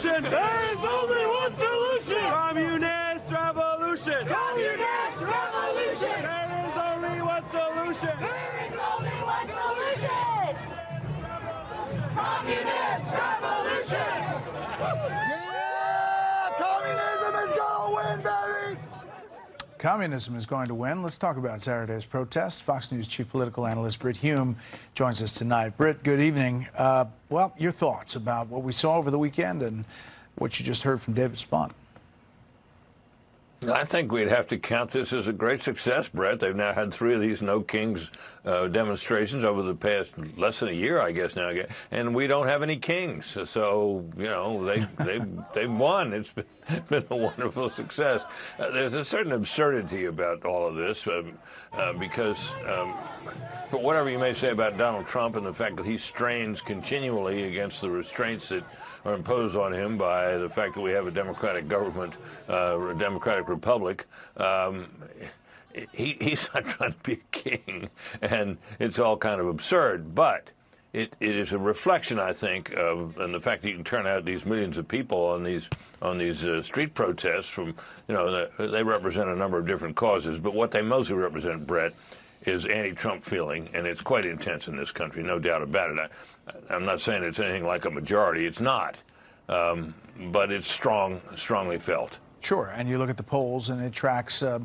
revolution! There is only one solution! Communist revolution! Communist revolution! There is only one solution! There is only one solution! Communist revolution! Yeah! Communism is gonna win, baby! Communism is going to win. Let's talk about Saturday's protest. Fox News chief political analyst Brit Hume joins us tonight. Brit, good evening. Well, your thoughts about what we saw over the weekend and what you just heard from David Spahn. I think we'd have to count this as a great success, Brett. They've now had 3 of these No Kings demonstrations over the past less than a year, I guess now, and we don't have any kings. So you know they've won. It's been a wonderful success. There's a certain absurdity about all of this because for whatever you may say about Donald Trump and the fact that he strains continually against the restraints that are imposed on him by the fact that we have a democratic government, a democratic republic. He's not trying to be a king, and it's all kind of absurd. But it is a reflection, I think, of and the fact that you can turn out these millions of people on these street protests from, they represent a number of different causes. But what they mostly represent, Brett, is anti-Trump feeling, and it's quite intense in this country, no doubt about it. I'm not saying it's anything like a majority. It's not. But it's strongly felt. Sure, and you look at the polls, and it tracks, a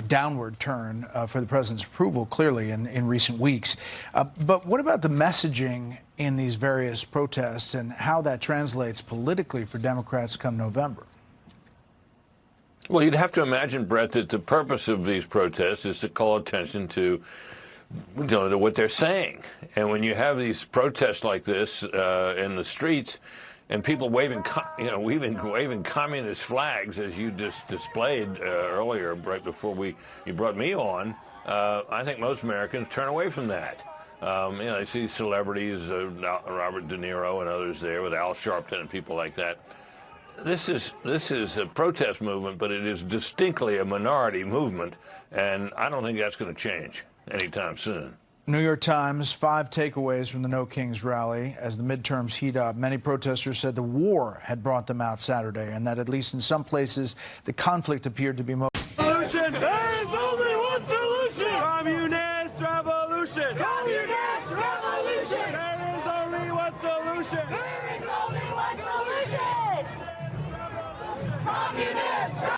downward turn for the president's approval, clearly, in recent weeks. But what about the messaging in these various protests and how that translates politically for Democrats come November? Well, you'd have to imagine, Brett, that the purpose of these protests is to call attention to what they're saying. And when you have these protests like this in the streets and people waving communist flags, as you just displayed earlier, right before you brought me on, I think most Americans turn away from that. They see celebrities, Robert De Niro and others there with Al Sharpton and people like that. This is a protest movement, but it is distinctly a minority movement, and I don't think that's going to change anytime soon. New York Times, 5 takeaways from the No Kings rally. As the midterms heat up, many protesters said the war had brought them out Saturday, and that at least in some places, the conflict appeared to be most... Revolution! There is only one solution! Communist revolution! Communist revolution! There is only one solution! There is only one solution! Communist